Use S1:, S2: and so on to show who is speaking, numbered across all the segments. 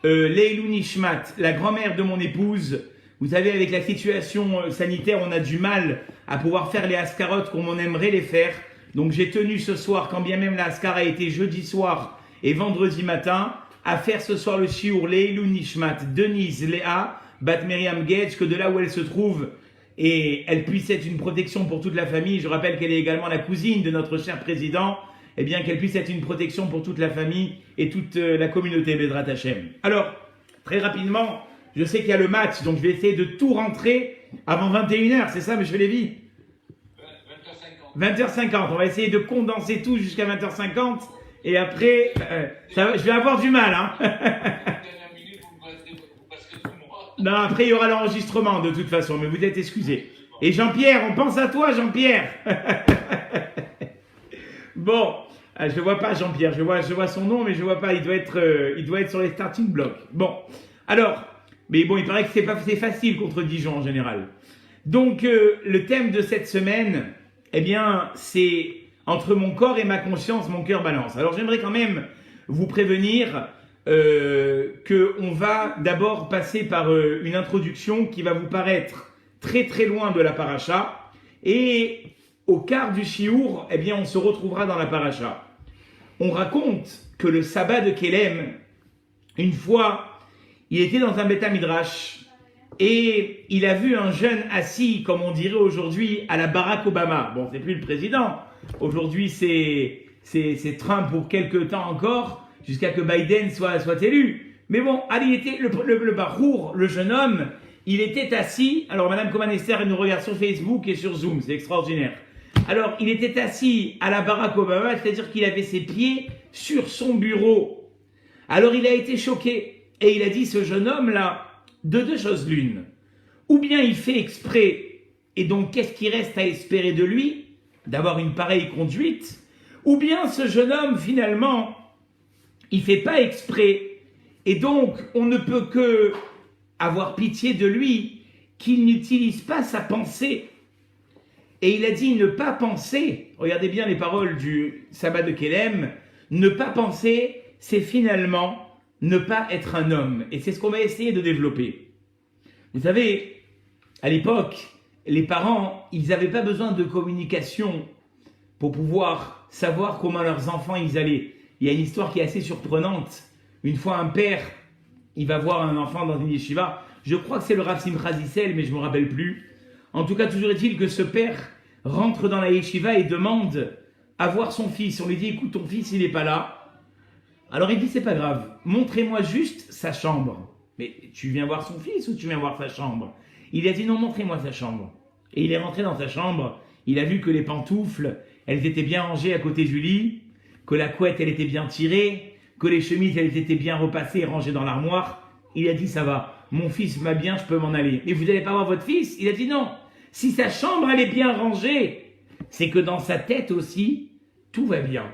S1: Leilou Nishmat, la grand-mère de mon épouse. Vous savez, avec la situation sanitaire, on a du mal à pouvoir faire les ascarotes comme on aimerait les faire. Donc j'ai tenu ce soir, quand bien même la askar a été jeudi soir et vendredi matin, à faire ce soir le shiur Leilou Nishmat, Denise Léa, Bat Miriam Gedge, que de là où elle se trouve, et elle puisse être une protection pour toute la famille. Je rappelle qu'elle est également la cousine de notre cher président. Eh bien, qu'elle puisse être une protection pour toute la famille et toute la communauté Bedrat Hashem. Alors, très rapidement, je sais qu'il y a le match, donc je vais essayer de tout rentrer avant 21h, c'est ça, monsieur Lévy? 20h50, on va essayer de condenser tout jusqu'à 20h50, et après, je vais avoir du mal, hein. Non, après il y aura l'enregistrement de toute façon, mais vous êtes excusés. Et Jean-Pierre, on pense à toi, Jean-Pierre. Bon, je ne vois pas Jean-Pierre, je vois son nom, mais je ne vois pas, il doit être sur les starting blocks. Bon, alors, mais bon, il paraît que c'est facile contre Dijon en général. Donc, le thème de cette semaine, eh bien, c'est entre mon corps et ma conscience, mon cœur balance. Alors, j'aimerais quand même vous prévenir qu'on va d'abord passer par une introduction qui va vous paraître très très loin de la paracha, et au quart du shiur, eh bien, on se retrouvera dans la paracha. On raconte que le sabbat de Kélem, une fois, il était dans un Beth Midrash et il a vu un jeune assis, comme on dirait aujourd'hui, à la Barack Obama. Bon, c'est plus le président. Aujourd'hui, c'est Trump pour quelques temps encore, jusqu'à que Biden soit élu. Mais bon, il était le Bachour, le jeune homme, il était assis. Alors, Madame Koman-Esther, elle nous regarde sur Facebook et sur Zoom, c'est extraordinaire. Alors, il était assis à la Barack Obama, c'est-à-dire qu'il avait ses pieds sur son bureau. Alors, il a été choqué et il a dit, ce jeune homme-là, de deux choses l'une. Ou bien il fait exprès, et donc qu'est-ce qui reste à espérer de lui, d'avoir une pareille conduite, ou bien ce jeune homme, finalement, il fait pas exprès, et donc on ne peut que avoir pitié de lui, qu'il n'utilise pas sa pensée. Et il a dit ne pas penser, regardez bien les paroles du sabbat de Kélem, ne pas penser, c'est finalement ne pas être un homme. Et c'est ce qu'on va essayer de développer. Vous savez, à l'époque, les parents, ils n'avaient pas besoin de communication pour pouvoir savoir comment leurs enfants ils allaient. Il y a une histoire qui est assez surprenante. Une fois, un père, il va voir un enfant dans une yeshiva. Je crois que c'est le Rav Simcha Zissel, mais je ne me rappelle plus. En tout cas, toujours est-il que ce père rentre dans la yeshiva et demande à voir son fils. On lui dit, écoute, ton fils, il n'est pas là. Alors il dit, c'est pas grave, montrez-moi juste sa chambre. Mais tu viens voir son fils ou tu viens voir sa chambre? Il a dit, non, montrez-moi sa chambre. Et il est rentré dans sa chambre, il a vu que les pantoufles, elles étaient bien rangées à côté du lit, que la couette, elle était bien tirée, que les chemises, elles étaient bien repassées et rangées dans l'armoire. Il a dit, ça va, mon fils va bien, je peux m'en aller. Mais vous n'allez pas voir votre fils? Il a dit, non, si sa chambre, elle est bien rangée, c'est que dans sa tête aussi, tout va bien.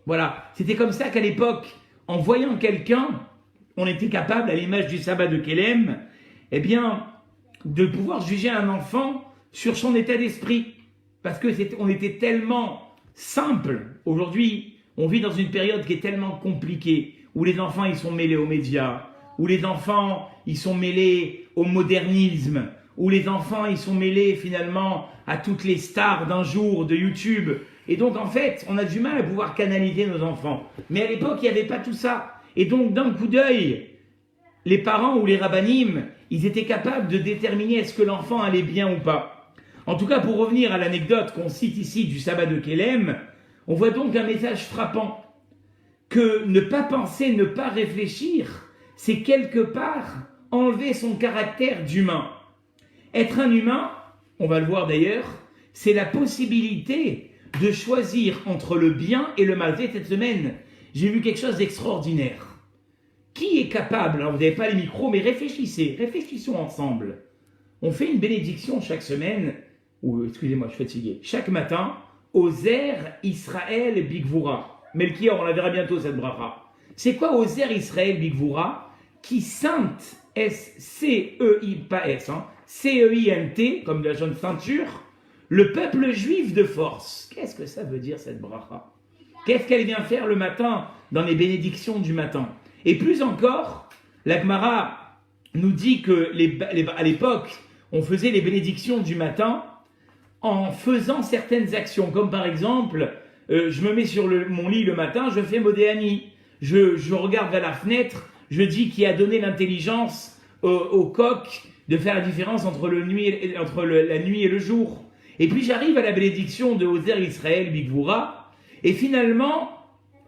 S1: Voilà, c'était comme ça qu'à l'époque, en voyant quelqu'un, on était capable, à l'image du sabbat de Kélem, eh bien, de pouvoir juger un enfant sur son état d'esprit. Parce que on était tellement simple. Aujourd'hui, on vit dans une période qui est tellement compliquée, où les enfants, ils sont mêlés aux médias, où les enfants, ils sont mêlés au modernisme, où les enfants, ils sont mêlés finalement à toutes les stars d'un jour de YouTube. Et donc, en fait, on a du mal à pouvoir canaliser nos enfants. Mais à l'époque, il n'y avait pas tout ça. Et donc, d'un coup d'œil, les parents ou les rabbinim, ils étaient capables de déterminer est-ce que l'enfant allait bien ou pas. En tout cas, pour revenir à l'anecdote qu'on cite ici du sabbat de Kélem, on voit donc un message frappant. Que ne pas penser, ne pas réfléchir, c'est quelque part enlever son caractère d'humain. Être un humain, on va le voir d'ailleurs, c'est la possibilité de choisir entre le bien et le mal. Cette semaine, j'ai vu quelque chose d'extraordinaire. Qui est capable, alors vous n'avez pas les micros, mais réfléchissons ensemble. On fait une bénédiction chaque semaine, ou excusez-moi, je suis fatigué, chaque matin, Ozer Israël Bigvura. Melchior, on la verra bientôt cette bracha. C'est quoi Ozer Israël Bigvura? Qui ceinte, S-C-E-I, pas S, hein, C-E-I-N-T, comme de la jaune ceinture, le peuple juif de force. Qu'est-ce que ça veut dire cette bracha? Qu'est-ce qu'elle vient faire le matin dans les bénédictions du matin? Et plus encore, La Gemara nous dit que à l'époque, on faisait les bénédictions du matin en faisant certaines actions, comme par exemple, je me mets sur mon lit le matin, je fais Modéani, je regarde vers la fenêtre, je dis qui a donné l'intelligence au coq de faire la différence entre la nuit et le jour. Et puis j'arrive à la bénédiction de Ozer Israël Bigvura, et finalement,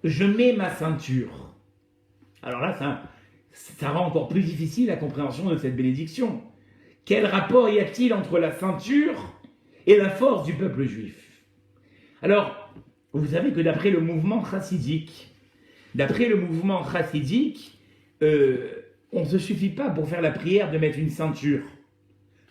S1: je mets ma ceinture. Alors là, ça rend encore plus difficile la compréhension de cette bénédiction. Quel rapport y a-t-il entre la ceinture et la force du peuple juif? Alors, vous savez que d'après le mouvement chassidique, on ne se suffit pas pour faire la prière de mettre une ceinture.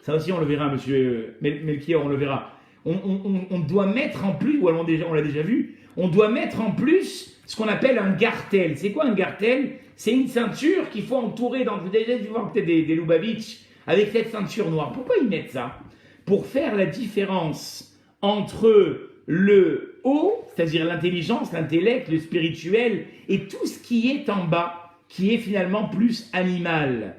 S1: Ça aussi, on le verra, monsieur Melchior, on le verra. On doit mettre en plus, ou alors on l'a déjà vu, on doit mettre en plus ce qu'on appelle un gartel. C'est quoi un gartel? C'est une ceinture qu'il faut entourer dans... Vous avez déjà dû voir peut-être des Lubavitch avec cette ceinture noire. Pourquoi ils mettent ça? Pour faire la différence entre le haut, c'est-à-dire l'intelligence, l'intellect, le spirituel, et tout ce qui est en bas, qui est finalement plus animal.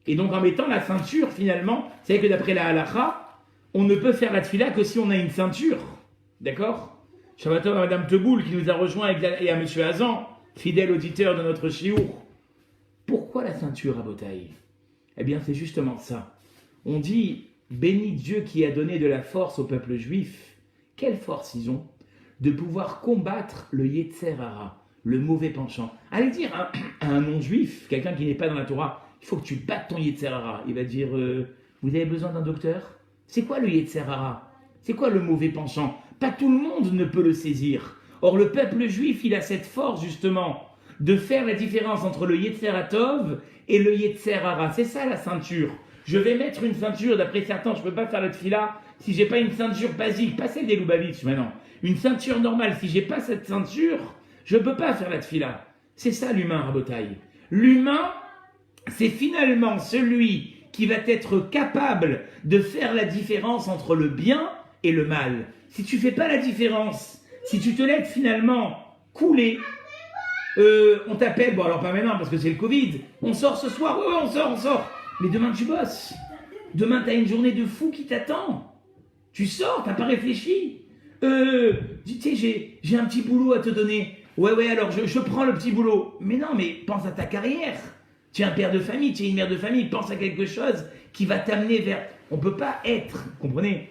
S1: Et donc en mettant la ceinture, finalement, c'est que d'après la halakha, on ne peut faire la tfila que si on a une ceinture. D'accord? Shabbat tov à Madame Teboul qui nous a rejoint et à Monsieur Hazan, fidèle auditeur de notre chiour. Pourquoi la ceinture à Botaï? Eh bien c'est justement ça. On dit, béni Dieu qui a donné de la force au peuple juif. Quelle force ils ont? De pouvoir combattre le Yetzer Hara, le mauvais penchant. Allez dire à un non-juif, quelqu'un qui n'est pas dans la Torah, il faut que tu battes ton Yetzer Hara. Il va dire, vous avez besoin d'un docteur? C'est quoi le Yetzer Hara? C'est quoi le mauvais penchant? Pas tout le monde ne peut le saisir. Or le peuple juif, il a cette force justement de faire la différence entre le Yetzer Hatov et le Yetzer Hara. C'est ça la ceinture. Je vais mettre une ceinture, d'après certains, je ne peux pas faire la tfila si j'ai pas une ceinture basique, pas celle des Lubavitch maintenant. Une ceinture normale, si j'ai pas cette ceinture, je ne peux pas faire la tfila. C'est ça l'humain, Rabotaï. L'humain, c'est finalement celui qui va être capable de faire la différence entre le bien et le mal. Si tu fais pas la différence, si tu te laisses finalement couler, on t'appelle, bon alors pas maintenant parce que c'est le Covid, on sort ce soir, ouais, on sort. Mais demain tu bosses. Demain tu as une journée de fou qui t'attend. Tu sors, t'as pas réfléchi. Tu sais, j'ai un petit boulot à te donner. Ouais, alors je prends le petit boulot. Mais non, mais pense à ta carrière. Tu es un père de famille, tu es une mère de famille, pense à quelque chose qui va t'amener vers... On ne peut pas être, comprenez?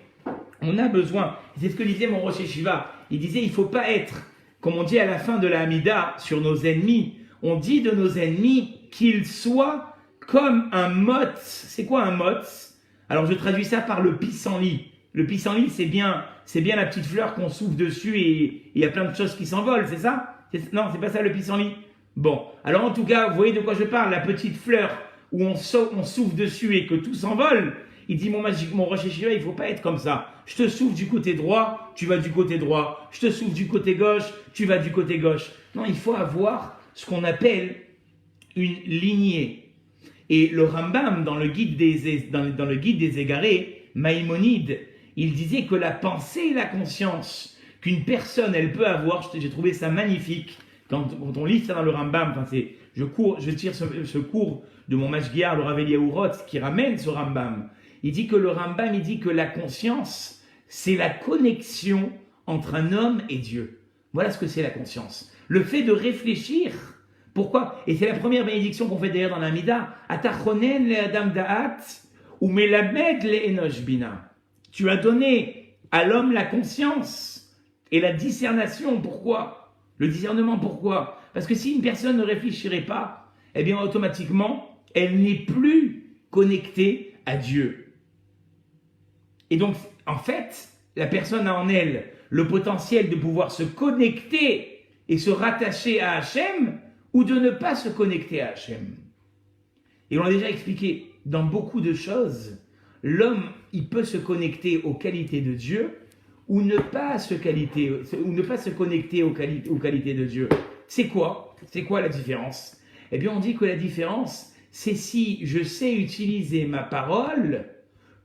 S1: On a besoin. C'est ce que disait mon Rosh Yeshiva. Il disait, il ne faut pas être, comme on dit à la fin de la Hamida, sur nos ennemis. On dit de nos ennemis qu'ils soient comme un motz. C'est quoi un motz? Alors je traduis ça par le pissenlit. Le pissenlit, c'est bien la petite fleur qu'on souffle dessus et il y a plein de choses qui s'envolent, c'est ça? Non, c'est pas ça le pissenlit. Bon, alors en tout cas, vous voyez de quoi je parle, la petite fleur où on souffle dessus et que tout s'envole. Il dit, mon Rosh Yeshiva, il ne faut pas être comme ça. Je te souffle du côté droit, tu vas du côté droit. Je te souffle du côté gauche, tu vas du côté gauche. Non, il faut avoir ce qu'on appelle une lignée. Et le Rambam, dans le guide des égarés, Maïmonide, il disait que la pensée et la conscience qu'une personne, elle peut avoir, j'ai trouvé ça magnifique. Quand on lit ça dans le Rambam, je tire ce cours de mon Mashgiar, le Rav Eliyahu Rotz, qui ramène ce Rambam. Il dit que le Rambam, il dit que la conscience, c'est la connexion entre un homme et Dieu. Voilà ce que c'est la conscience. Le fait de réfléchir. Pourquoi? Et c'est la première bénédiction qu'on fait d'ailleurs dans l'Amida. Atachonen le Adam Da'at ou Melamed le Enosh Bina. Tu as donné à l'homme la conscience et la discernation. Pourquoi? Le discernement, pourquoi? Parce que si une personne ne réfléchirait pas, eh bien automatiquement, elle n'est plus connectée à Dieu. Et donc, en fait, la personne a en elle le potentiel de pouvoir se connecter et se rattacher à Hachem ou de ne pas se connecter à Hachem. Et on l'a déjà expliqué, dans beaucoup de choses, l'homme, il peut se connecter aux qualités de Dieu ou ne pas se connecter aux qualités de Dieu. C'est quoi la différence? Eh bien, on dit que la différence, c'est si je sais utiliser ma parole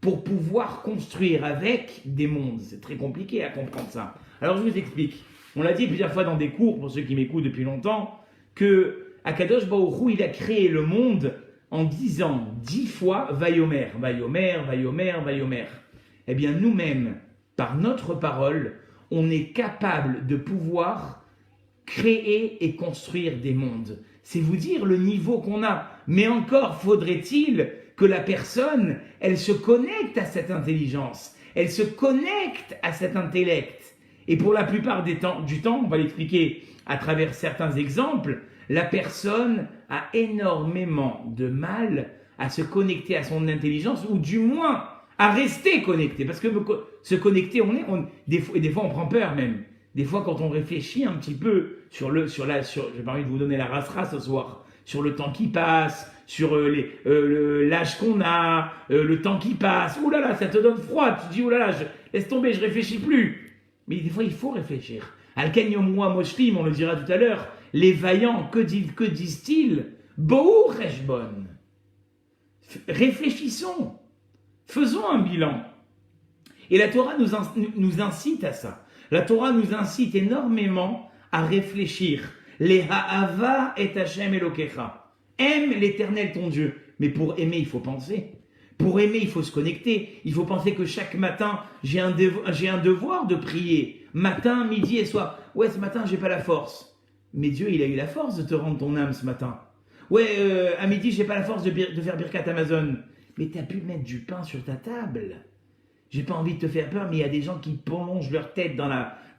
S1: pour pouvoir construire avec des mondes. C'est très compliqué à comprendre ça. Alors, je vous explique. On l'a dit plusieurs fois dans des cours, pour ceux qui m'écoutent depuis longtemps, que Akadosh Baruch Hu, il a créé le monde en disant 10 fois Vayomer, Vayomer, Vayomer, Vayomer. Eh bien, nous-mêmes, par notre parole, on est capable de pouvoir créer et construire des mondes. C'est vous dire le niveau qu'on a. Mais encore faudrait-il que la personne, elle se connecte à cette intelligence, elle se connecte à cet intellect. Et pour la plupart du temps, on va l'expliquer à travers certains exemples, la personne a énormément de mal à se connecter à son intelligence, ou du moins à rester connecté. Parce que se connecter, des fois on prend peur même. Des fois, quand on réfléchit un petit peu j'ai pas envie de vous donner la race ce soir, sur le temps qui passe, sur l'âge qu'on a, le temps qui passe. Ouh là là, ça te donne froid. Tu te dis, ouh là là, laisse tomber, je réfléchis plus. Mais des fois, il faut réfléchir. Al-Ken Yomua Moshlim, on le dira tout à l'heure, les vaillants, que disent-ils? Bohu Reshbon. Réfléchissons. Faisons un bilan. Et la Torah nous incite à ça. La Torah nous incite énormément à réfléchir. Les ha'ava et Hashem Elokecha. Aime l'Éternel ton Dieu. Mais pour aimer, il faut penser. Pour aimer, il faut se connecter. Il faut penser que chaque matin, j'ai un devoir de prier. Matin, midi et soir. Ouais, ce matin, j'ai pas la force. Mais Dieu, il a eu la force de te rendre ton âme ce matin. Ouais, à midi, j'ai pas la force de faire Birkat Amazon. Mais tu as pu mettre du pain sur ta table. J'ai pas envie de te faire peur, mais il y a des gens qui plongent leur tête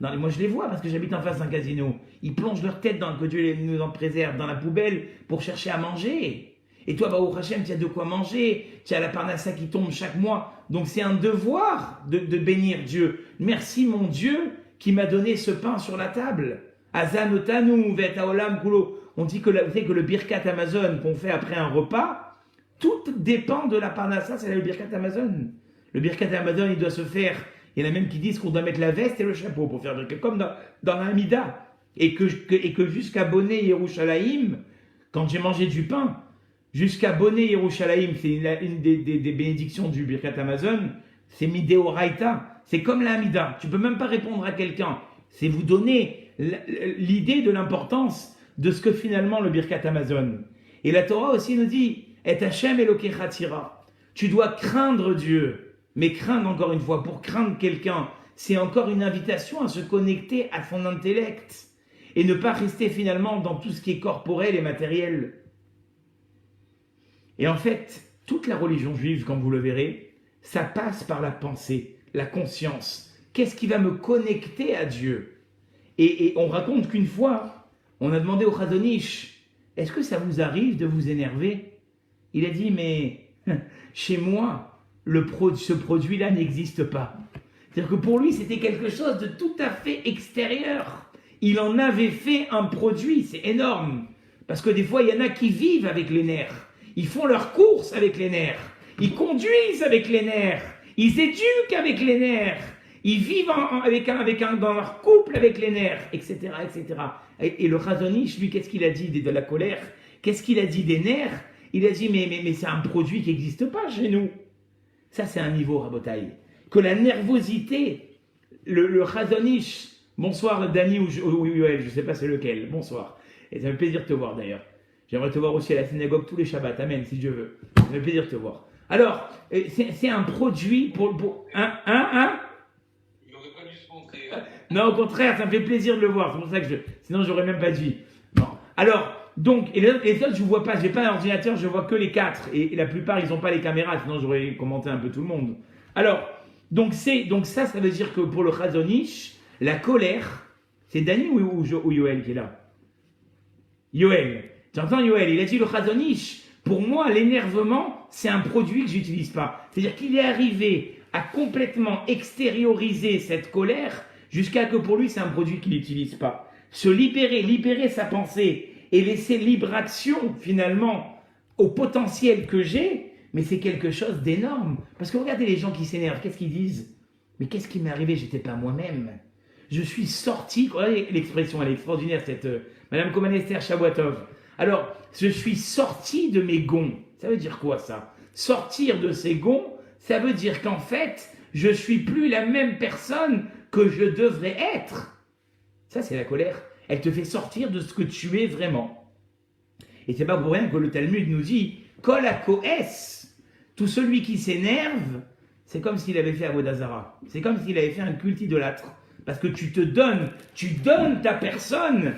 S1: moi, je les vois parce que j'habite en face d'un casino. Ils plongent leur tête que Dieu nous en préserve, dans la poubelle pour chercher à manger. Et toi, Baruch Hashem, tu as de quoi manger. Tu as la parnassa qui tombe chaque mois. Donc, c'est un devoir de bénir Dieu. Merci, mon Dieu, qui m'a donné ce pain sur la table. Azanotanu vet haolam kulo. On dit que vous savez que le Birkat Amazon qu'on fait après un repas, tout dépend de la parnassa, c'est le Birkat Amazon. Le Birkat Amazon, il doit se faire. Il y en a même qui disent qu'on doit mettre la veste et le chapeau pour faire comme dans l'Amida. Et que jusqu'à Bonnet Yerushalayim, quand j'ai mangé du pain, jusqu'à Bonnet Yerushalayim, c'est une des bénédictions du Birkat Amazon, c'est Mideoraita. C'est comme l'Amida. Tu peux même pas répondre à quelqu'un. C'est vous donner l'idée de l'importance de ce que finalement le Birkat Amazon. Et la Torah aussi nous dit, Et Hashem Elokecha tira. Tu dois craindre Dieu. Mais craindre, encore une fois, pour craindre quelqu'un, c'est encore une invitation à se connecter à son intellect et ne pas rester finalement dans tout ce qui est corporel et matériel. Et en fait, toute la religion juive, comme vous le verrez, ça passe par la pensée, la conscience. Qu'est-ce qui va me connecter à Dieu? Et on raconte qu'une fois, on a demandé au Chazon Ish, est-ce que ça vous arrive de vous énerver? Il a dit, mais chez moi, ce produit-là n'existe pas. C'est-à-dire que pour lui, c'était quelque chose de tout à fait extérieur. Il en avait fait un produit, c'est énorme. Parce que des fois, il y en a qui vivent avec les nerfs. Ils font leurs courses avec les nerfs. Ils conduisent avec les nerfs. Ils éduquent avec les nerfs. Ils vivent dans leur couple avec les nerfs, etc. etc. Et le Chazon Ish, lui, qu'est-ce qu'il a dit de la colère? Qu'est-ce qu'il a dit des nerfs? Il a dit, mais c'est un produit qui n'existe pas chez nous. Ça, c'est un niveau, Rabotaï. Que la nervosité, le Chazon Ish, bonsoir Dani ou Yoel, je ne sais pas c'est lequel, bonsoir. Et ça me fait plaisir de te voir d'ailleurs. J'aimerais te voir aussi à la synagogue tous les Shabbats, amen, si Dieu veut. Ça me fait plaisir de te voir. Alors, c'est un produit pour Il n'aurait pas dû se montrer. Non, au contraire, ça me fait plaisir de le voir. C'est pour ça que sinon, j'aurais même pas dit. Bon. Alors, donc, et les autres, je ne vois pas. Je n'ai pas un ordinateur, je vois que les 4. Et la plupart, ils n'ont pas les caméras, sinon j'aurais commenté un peu tout le monde. Alors, donc ça veut dire que pour le Chazon Ish, la colère, c'est Dani ou Yoel qui est là? Yoel. Tu entends Yoel? Il a dit le Chazon Ish, pour moi, l'énervement, c'est un produit que je n'utilise pas. C'est-à-dire qu'il est arrivé à complètement extérioriser cette colère jusqu'à que pour lui, c'est un produit qu'il n'utilise pas. Se libérer sa pensée et laisser libre action, finalement, au potentiel que j'ai, mais c'est quelque chose d'énorme. Parce que regardez les gens qui s'énervent, qu'est-ce qu'ils disent? Mais qu'est-ce qui m'est arrivé? J'étais pas moi-même. Je suis sorti, regardez l'expression, elle est extraordinaire, cette Madame Koman-Esther Shabuatov. Alors, je suis sorti de mes gonds. Ça veut dire quoi, ça? Sortir de ses gonds, ça veut dire qu'en fait, je suis plus la même personne que je devrais être. Ça, c'est la colère. Elle te fait sortir de ce que tu es vraiment. Et c'est pas pour rien que le Talmud nous dit Kol hakoes, tout celui qui s'énerve, c'est comme s'il avait fait Avodah Zara. C'est comme s'il avait fait un culte idolâtre. Parce que tu donnes ta personne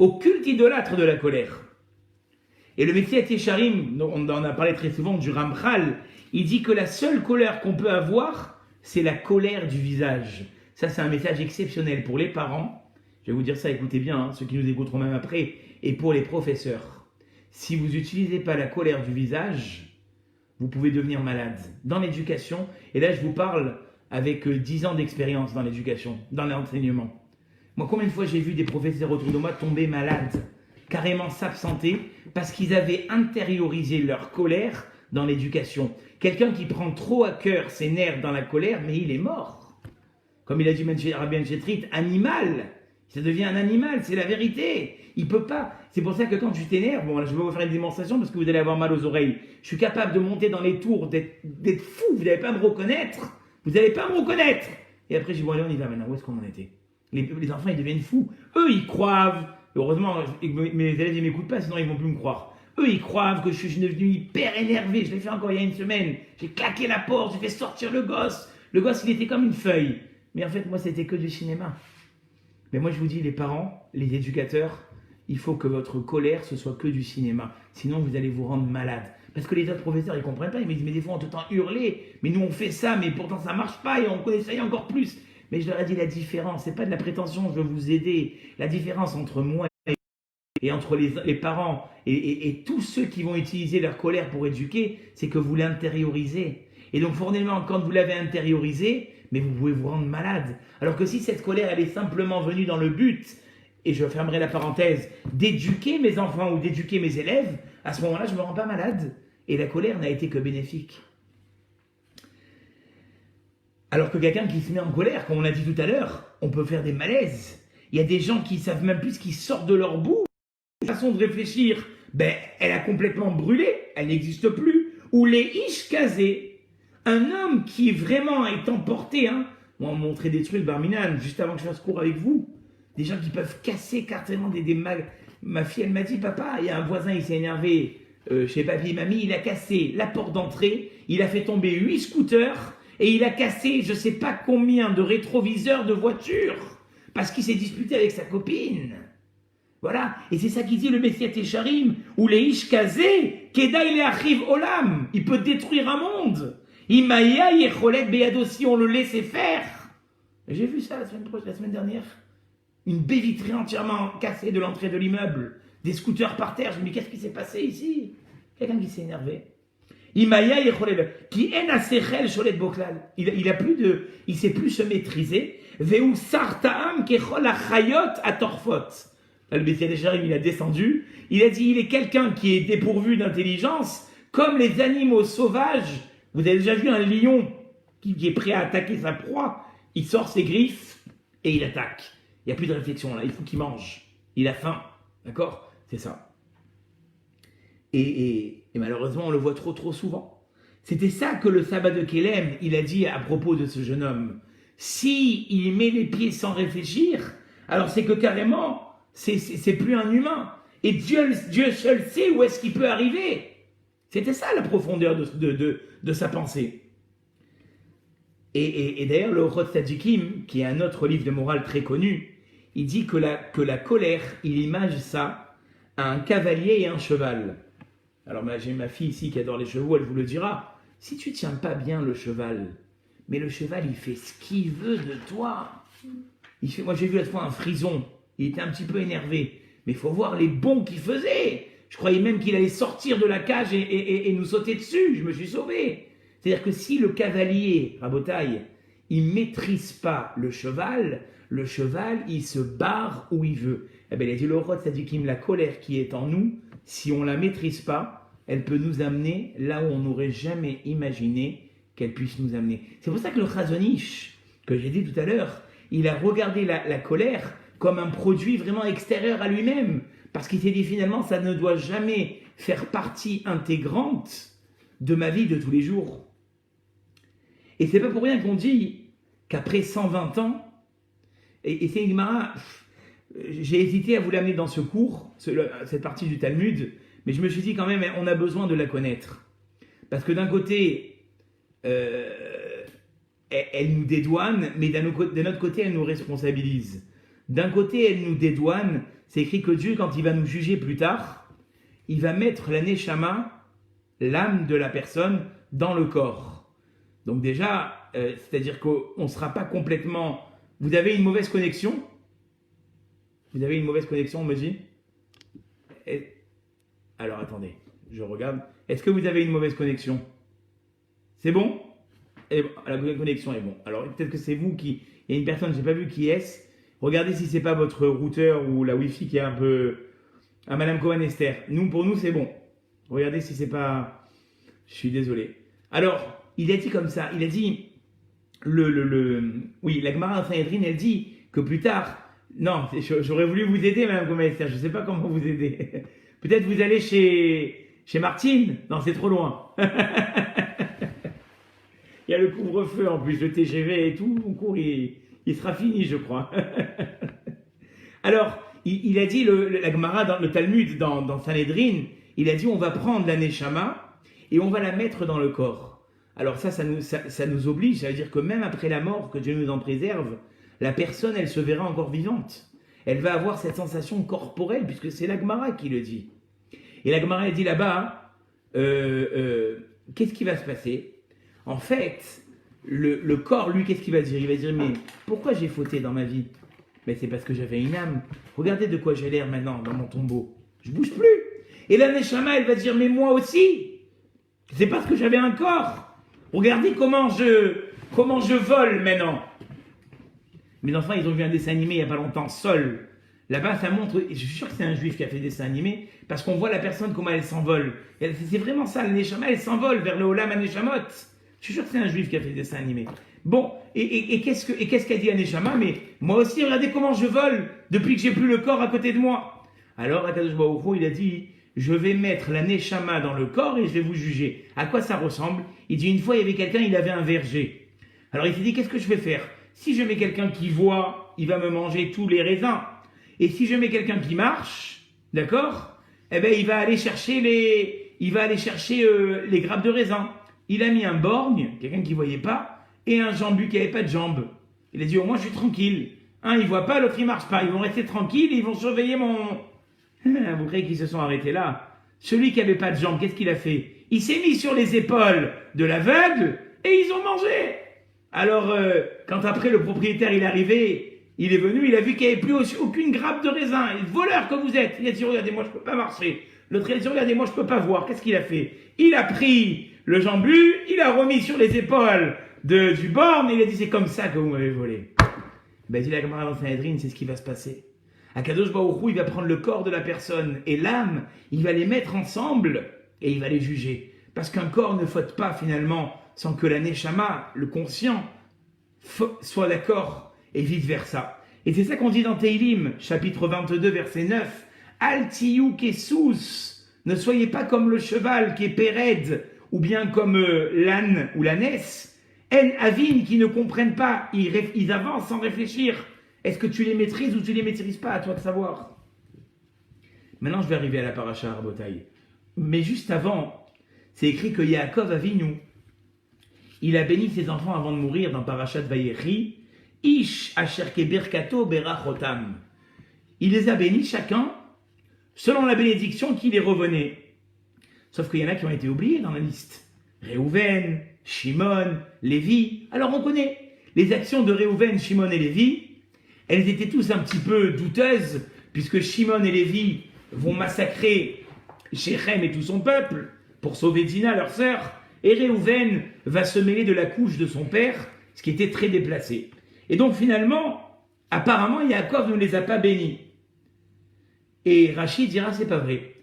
S1: au culte idolâtre de la colère. Et le Messilat Yesharim, on en a parlé très souvent du Ramchal, il dit que la seule colère qu'on peut avoir, c'est la colère du visage. Ça, c'est un message exceptionnel pour les parents. Je vais vous dire ça, écoutez bien, hein, ceux qui nous écouteront même après, et pour les professeurs. Si vous n'utilisez pas la colère du visage, vous pouvez devenir malade. Dans l'éducation, et là je vous parle avec 10 ans d'expérience dans l'éducation, dans l'enseignement. Moi, combien de fois j'ai vu des professeurs autour de moi tomber malades, carrément s'absenter, parce qu'ils avaient intériorisé leur colère dans l'éducation. Quelqu'un qui prend trop à cœur ses nerfs dans la colère, mais il est mort. Comme il a dit Rabbi Chetrit, animal. Ça devient un animal, c'est la vérité. Il peut pas. C'est pour ça que quand tu t'énerves, bon là je vais vous faire une démonstration parce que vous allez avoir mal aux oreilles. Je suis capable de monter dans les tours, d'être fou, vous n'allez pas me reconnaître. Vous n'allez pas me reconnaître. Et après je dis bon allez on y va maintenant, où est-ce qu'on en était? Les enfants ils deviennent fous. Eux ils croient, heureusement mes élèves ils m'écoutent pas sinon ils vont plus me croire. Eux ils croient que je suis devenu hyper énervé, je l'ai fait encore il y a une semaine. J'ai claqué la porte, j'ai fait sortir le gosse. Le gosse il était comme une feuille. Mais en fait moi c'était que du cinéma. Mais moi je vous dis les parents, les éducateurs, il faut que votre colère ce soit que du cinéma. Sinon vous allez vous rendre malade. Parce que les autres professeurs ils comprennent pas, ils me disent mais des fois on t'entend hurler, mais nous on fait ça, mais pourtant ça marche pas et on connaît ça encore plus. Mais je leur ai dit la différence, c'est pas de la prétention, je veux vous aider. La différence entre moi et entre les parents et tous ceux qui vont utiliser leur colère pour éduquer, c'est que vous l'intériorisez. Et donc formellement, quand vous l'avez intériorisé, mais vous pouvez vous rendre malade. Alors que si cette colère, elle est simplement venue dans le but, et je fermerai la parenthèse, d'éduquer mes enfants ou d'éduquer mes élèves, à ce moment-là, je ne me rends pas malade. Et la colère n'a été que bénéfique. Alors que quelqu'un qui se met en colère, comme on l'a dit tout à l'heure, on peut faire des malaises. Il y a des gens qui ne savent même plus ce qui sort de leur boue. La façon de réfléchir, elle a complètement brûlé, elle n'existe plus. Ou les ishkazés, un homme qui vraiment est emporté, moi on m'a montré des trucs, Barminan, juste avant que je fasse cours avec vous, des gens qui peuvent casser carrément des mags. Ma fille, elle m'a dit, papa, il y a un voisin, il s'est énervé chez papy et mamie, il a cassé la porte d'entrée, il a fait tomber 8 scooters, et il a cassé je ne sais pas combien de rétroviseurs de voitures, parce qu'il s'est disputé avec sa copine. Voilà, et c'est ça qu'il dit le Messilat Yesharim, ou les Ishkazé, Keda il arrive olam, il peut détruire un monde. Imaya yecholet beyado, si on le laissait faire. J'ai vu ça la semaine dernière. Une baie vitrée entièrement cassée de l'entrée de l'immeuble, des scooters par terre. Je me dis, qu'est-ce qui s'est passé ici? Quelqu'un qui s'est énervé. Imaya yecholet, qui en asechel sholet boklal. Il sait plus se maîtriser. Veu sartaam kechol achayot atorfot. Le Messilat Yesharim, il a descendu, il a dit, il est quelqu'un qui est dépourvu d'intelligence, comme les animaux sauvages. Vous avez déjà vu un lion qui est prêt à attaquer sa proie, il sort ses griffes et il attaque. Il n'y a plus de réflexion là, il faut qu'il mange. Il a faim, d'accord? C'est ça. Et malheureusement, on le voit trop souvent. C'était ça que le sabbat de Kélem, il a dit à propos de ce jeune homme. Si il met les pieds sans réfléchir, alors c'est que carrément, c'est plus un humain. Et Dieu seul sait où est-ce qu'il peut arriver. C'était ça la profondeur de sa pensée. Et d'ailleurs, le Orot Tzadikim, qui est un autre livre de morale très connu, il dit que la colère, il image ça à un cavalier et un cheval. Alors j'ai ma fille ici qui adore les chevaux, elle vous le dira. Si tu ne tiens pas bien le cheval, mais le cheval, il fait ce qu'il veut de toi. Moi, j'ai vu la fois un frison. Il était un petit peu énervé. Mais il faut voir les bonds qu'il faisait. Je croyais même qu'il allait sortir de la cage et nous sauter dessus. Je me suis sauvé. C'est-à-dire que si le cavalier, Rabotaille, il ne maîtrise pas le cheval, il se barre où il veut. Eh bien, il a dit le Orot Tzadikim, la colère qui est en nous, si on ne la maîtrise pas, elle peut nous amener là où on n'aurait jamais imaginé qu'elle puisse nous amener. C'est pour ça que le Chazon Ish, que j'ai dit tout à l'heure, il a regardé la colère comme un produit vraiment extérieur à lui-même. Parce qu'il s'est dit finalement, ça ne doit jamais faire partie intégrante de ma vie de tous les jours. Et c'est pas pour rien qu'on dit qu'après 120 ans, et c'est une Gemara, j'ai hésité à vous l'amener dans ce cours, cette partie du Talmud, Mais je me suis dit quand même, on a besoin de la connaître. Parce que d'un côté, elle nous dédouane, mais d'un autre côté, elle nous responsabilise. D'un côté, elle nous dédouane. C'est écrit que Dieu, quand il va nous juger plus tard, il va mettre la neshama, l'âme de la personne, dans le corps. Donc déjà, c'est-à-dire qu'on ne sera pas complètement... Vous avez une mauvaise connexion? Vous avez une mauvaise connexion, on me dit? Alors attendez, je regarde. Est-ce que vous avez une mauvaise connexion? C'est bon? La connexion est bon. Alors peut-être que c'est vous qui... Il y a une personne, je n'ai pas vu qui est-ce. Regardez si c'est pas votre routeur ou la Wi-Fi qui est un peu... Ah, Madame Cohen-Esther. Pour nous, c'est bon. Regardez si c'est pas... Je suis désolé. Alors, il a dit comme ça. Il a dit... Oui, la Gemara en Sanhedrin, elle dit que plus tard... Non, j'aurais voulu vous aider, Madame Cohen-Esther. Je ne sais pas comment vous aider. Peut-être vous allez chez Martine. Non, c'est trop loin. Il y a le couvre-feu en plus, le TGV et tout. Mon cours, il sera fini, je crois. Alors, il a dit, la Gemara, dans le Talmud, dans Sanhedrin, il a dit on va prendre la Neshama et on va la mettre dans le corps. Alors ça nous oblige, ça veut dire que même après la mort, que Dieu nous en préserve, la personne, elle se verra encore vivante. Elle va avoir cette sensation corporelle, puisque c'est la Gemara qui le dit. Et la Gemara, elle dit là-bas, qu'est-ce qui va se passer? En fait, le corps, lui, qu'est-ce qu'il va dire? Il va dire, mais pourquoi j'ai fauté dans ma vie? Mais c'est parce que j'avais une âme. Regardez de quoi j'ai l'air maintenant dans mon tombeau. Je bouge plus. Et la Neshama, elle va dire, mais moi aussi. C'est parce que j'avais un corps. Regardez comment je vole maintenant. Mes enfants, ils ont vu un dessin animé il n'y a pas longtemps, Sol. Là-bas, ça montre, je suis sûr que c'est un juif qui a fait des dessins animés, parce qu'on voit la personne, comment elle s'envole. C'est vraiment ça, la Neshama, elle s'envole vers le Olam HaNeshamot. Je suis sûr que c'est un juif qui a fait des dessins animés. Bon, et qu'est-ce qu'a dit la Neshama? Mais moi aussi, regardez comment je vole depuis que j'ai plus le corps à côté de moi. Alors, Akadosh Baruch Hu, il a dit, je vais mettre la Neshama dans le corps et je vais vous juger. À quoi ça ressemble? Il dit, une fois, il y avait quelqu'un, il avait un verger. Alors, il s'est dit, qu'est-ce que je vais faire? Si je mets quelqu'un qui voit, il va me manger tous les raisins. Et si je mets quelqu'un qui marche, d'accord? Eh ben, il va aller chercher les grappes de raisin. Il a mis un borgne, quelqu'un qui ne voyait pas, et un jambu qui n'avait pas de jambes. Il a dit, au moins, je suis tranquille. Un, il ne voit pas, l'autre, il ne marche pas. Ils vont rester tranquilles et ils vont surveiller mon... Vous croyez qu'ils se sont arrêtés là? Celui qui n'avait pas de jambes, qu'est-ce qu'il a fait? Il s'est mis sur les épaules de l'aveugle et ils ont mangé. Alors, quand après le propriétaire il est arrivé, il est venu, il a vu qu'il n'y avait plus aucune grappe de raisin. Et voleur que vous êtes. Il a dit, regardez, moi je ne peux pas marcher. L'autre, il a dit, regardez, moi je ne peux pas voir. Qu'est-ce qu'il a fait? Il a pris le jambu, il a remis sur les épaules du borgne et il a dit, c'est comme ça que vous m'avez volé. Ben, dit la Gemara dans Sanhedrin, c'est ce qui va se passer. Akadosh Baruch Hu, il va prendre le corps de la personne et l'âme, il va les mettre ensemble et il va les juger. Parce qu'un corps ne faute pas finalement sans que la Neshama, le conscient, soit d'accord et vice versa. Et c'est ça qu'on dit dans Teilim, chapitre 22, verset 9. Altiyu kesous, ne soyez pas comme le cheval qui est péred, ou bien comme l'âne ou l'ânesse. En avin, qui ne comprennent pas, ils avancent sans réfléchir. Est-ce que tu les maîtrises ou tu les maîtrises pas? À toi de savoir. Maintenant, je vais arriver à la paracha Rabotai. Mais juste avant, c'est écrit que Yaakov Avinu, il a béni ses enfants avant de mourir dans Parashat Vayechi. Ish asher keberkato berachotam. Il les a bénis chacun selon la bénédiction qui les revenait. Sauf qu'il y en a qui ont été oubliés dans la liste. Réhouven, Shimon, Lévi. Alors on connaît les actions de Réhouven, Shimon et Lévi. Elles étaient tous un petit peu douteuses, puisque Shimon et Lévi vont massacrer Shechem et tout son peuple pour sauver Dina, leur sœur. Et Réhouven va se mêler de la couche de son père, ce qui était très déplacé. Et donc finalement, apparemment, Yaakov ne les a pas bénis. Et Rachid dira, c'est pas vrai.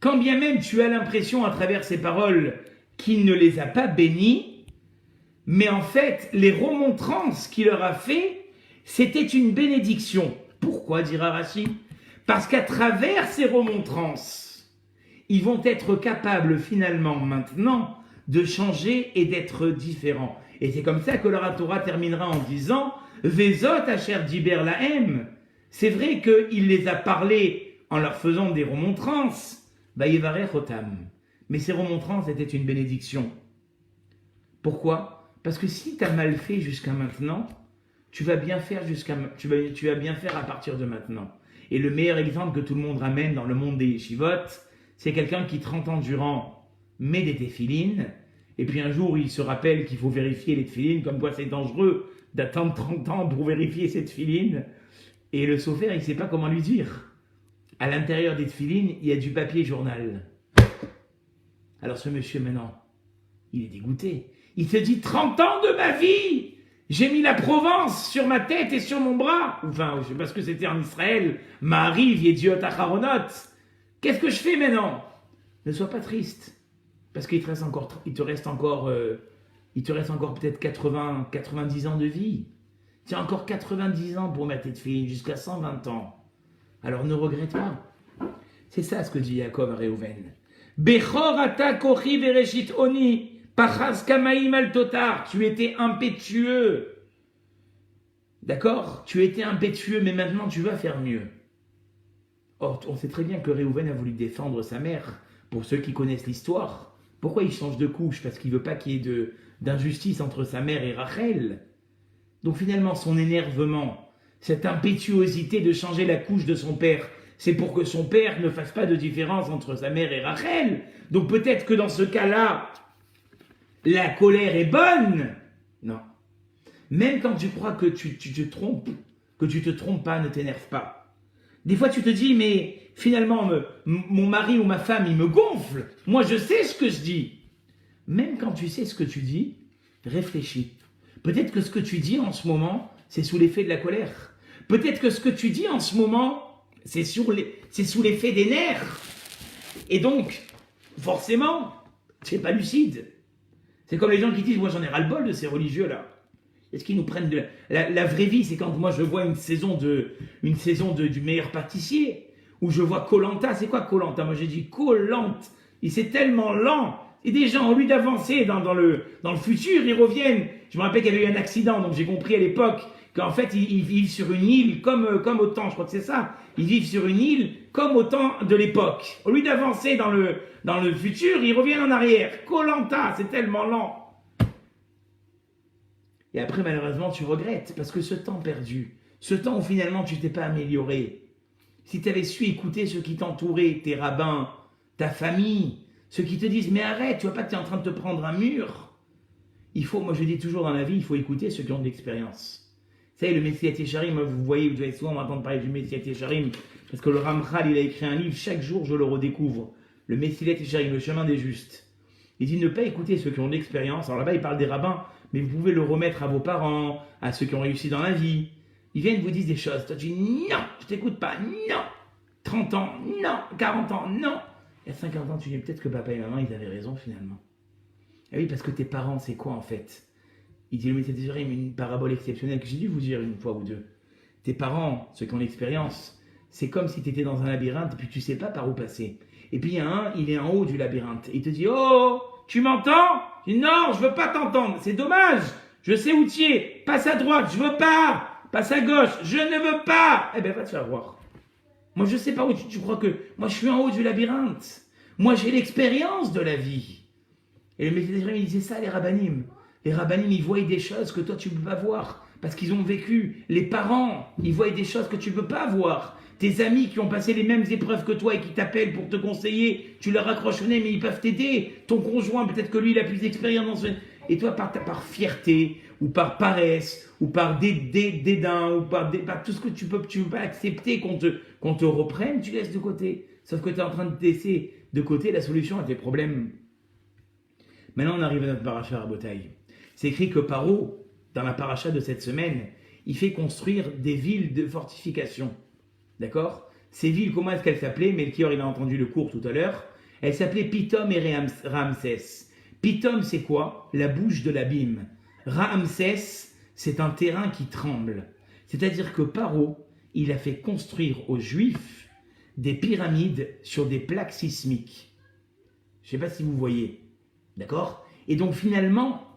S1: Quand bien même tu as l'impression à travers ces paroles qu'il ne les a pas bénis, mais en fait, les remontrances qu'il leur a fait, c'était une bénédiction. Pourquoi, dira Rachid? Parce qu'à travers ces remontrances, ils vont être capables finalement maintenant de changer et d'être différents. Et c'est comme ça que la Torah terminera en disant Vezot asher diber lahem. C'est vrai qu'il les a parlé en leur faisant des remontrances, Vayevarech otam. Mais ces remontrances étaient une bénédiction. Pourquoi? Parce que si tu as mal fait jusqu'à maintenant, tu vas bien faire tu vas bien faire à partir de maintenant. Et le meilleur exemple que tout le monde ramène dans le monde des yeshivot, c'est quelqu'un qui 30 ans durant met des téphilines, et puis un jour il se rappelle qu'il faut vérifier les téphilines, comme quoi c'est dangereux d'attendre 30 ans pour vérifier ces téphilines, et le sofer il ne sait pas comment lui dire. À l'intérieur des téphilines, il y a du papier journal. Alors ce monsieur maintenant, il est dégoûté. Il se dit 30 ans de ma vie, j'ai mis la Provence sur ma tête et sur mon bras. Enfin, je sais pas ce que c'était en Israël. Ma'ariv, Yediot Acharonot. Qu'est-ce que je fais maintenant? Ne sois pas triste. Parce qu'il te reste encore peut-être 90 ans de vie. Tu as encore 90 ans pour mettre tes filles jusqu'à 120 ans. Alors ne regrette pas. C'est ça ce que dit Yaakov à Réhouven. Bechor ata kochi vereshit oni. Pachas kamaim al totar, tu étais impétueux. D'accord? Tu étais impétueux, mais maintenant tu vas faire mieux. Or, on sait très bien que Réhouven a voulu défendre sa mère. Pour ceux qui connaissent l'histoire, pourquoi il change de couche? Parce qu'il ne veut pas qu'il y ait d'injustice entre sa mère et Rachel. Donc finalement, son énervement, cette impétuosité de changer la couche de son père, c'est pour que son père ne fasse pas de différence entre sa mère et Rachel. Donc peut-être que dans ce cas-là, la colère est bonne. Non. Même quand tu crois que tu te trompes, que tu te trompes pas, ne t'énerve pas. Des fois, tu te dis, mais finalement, mon mari ou ma femme, il me gonfle. Moi, je sais ce que je dis. Même quand tu sais ce que tu dis, réfléchis. Peut-être que ce que tu dis en ce moment, c'est sous l'effet de la colère. Peut-être que ce que tu dis en ce moment, c'est sous l'effet des nerfs. Et donc, forcément, tu n'es pas lucide. C'est comme les gens qui disent, moi j'en ai ras-le-bol de ces religieux-là. Est-ce qu'ils nous prennent de la vraie vie, c'est quand moi je vois une saison du meilleur pâtissier, où je vois Koh-Lanta. C'est quoi Koh-Lanta? Moi j'ai dit Koh-Lanta. C'est tellement lent. Et des gens, au lieu d'avancer dans le futur, ils reviennent. Je me rappelle qu'il y avait eu un accident, donc j'ai compris à l'époque qu'en fait ils vivent sur une île comme au temps, je crois que c'est ça. Ils vivent sur une île comme au temps de l'époque. Au lieu d'avancer dans le futur, ils reviennent en arrière. Koh-Lanta, c'est tellement lent. Et après, malheureusement, tu regrettes, parce que ce temps perdu, ce temps où finalement tu t'es pas amélioré, si tu avais su écouter ceux qui t'entouraient, tes rabbins, ta famille, ceux qui te disent, mais arrête, tu vois pas que tu es en train de te prendre un mur. Moi je dis toujours dans la vie, il faut écouter ceux qui ont de l'expérience. Vous savez, le Messilat Yesharim, vous voyez, vous devez souvent m'entendre parler du Messilat Yesharim, parce que le Ramchal, il a écrit un livre, chaque jour je le redécouvre. Le Messilat Yesharim, le chemin des justes. Il dit ne pas écouter ceux qui ont de l'expérience. Alors là-bas, il parle des rabbins, mais vous pouvez le remettre à vos parents, à ceux qui ont réussi dans la vie. Ils viennent vous dire des choses. Toi, tu dis non, je t'écoute pas, non. 30 ans, non. 40 ans, non. Il y a 50 ans, tu dis peut-être que papa et maman, ils avaient raison finalement. Ah oui, parce que tes parents, c'est quoi en fait? Il dit, mais c'est déjà une parabole exceptionnelle que j'ai dû vous dire une fois ou deux. Tes parents, ceux qui ont l'expérience, c'est comme si tu étais dans un labyrinthe et puis tu sais pas par où passer. Et puis il y a un, il est en haut du labyrinthe. Il te dit, oh, tu m'entends? Je dis, non, je veux pas t'entendre. C'est dommage. Je sais où tu es. Passe à droite, je veux pas. Passe à gauche, je ne veux pas. Eh ben, va te faire voir. Moi, je sais pas où tu crois que... Moi, je suis en haut du labyrinthe. Moi, j'ai l'expérience de la vie. Et le Messilat il disait ça, les rabbanim. Les rabbanim, ils voient des choses que toi, tu ne peux pas voir. Parce qu'ils ont vécu. Les parents, ils voient des choses que tu ne peux pas voir. Tes amis qui ont passé les mêmes épreuves que toi et qui t'appellent pour te conseiller, tu leur accroches au nez, mais ils peuvent t'aider. Ton conjoint, peut-être que lui, il a plus d'expérience dans ce... Et toi, par fierté, ou par paresse, ou par dédain, ou par tout ce que tu peux pas accepter qu'on te reprenne, tu laisses de côté. Sauf que tu es en train de laisser de côté la solution à tes problèmes. Maintenant, on arrive à notre paracha à Rabotai. C'est écrit que Paro, dans la paracha de cette semaine, il fait construire des villes de fortification. D'accord? Ces villes, comment est-ce qu'elles s'appelaient? Melchior, il a entendu le cours tout à l'heure. Elles s'appelaient Pitom et Ramsès. Pitom, c'est quoi? La bouche de l'abîme. Ramsès, c'est un terrain qui tremble. C'est-à-dire que Paro, il a fait construire aux Juifs des pyramides sur des plaques sismiques. Je ne sais pas si vous voyez. D'accord? Et donc finalement,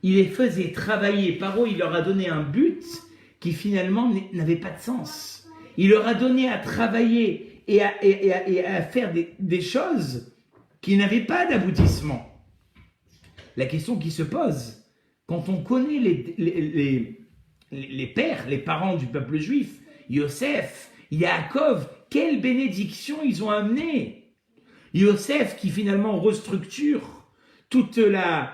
S1: il les faisait travailler. Paro, il leur a donné un but qui finalement n'avait pas de sens. Il leur a donné à travailler et à faire des choses qui n'avaient pas d'aboutissement. La question qui se pose, quand on connaît les pères, les parents du peuple juif, Yosef, Yaakov, quelle bénédiction ils ont amené. Yosef qui finalement restructure toute la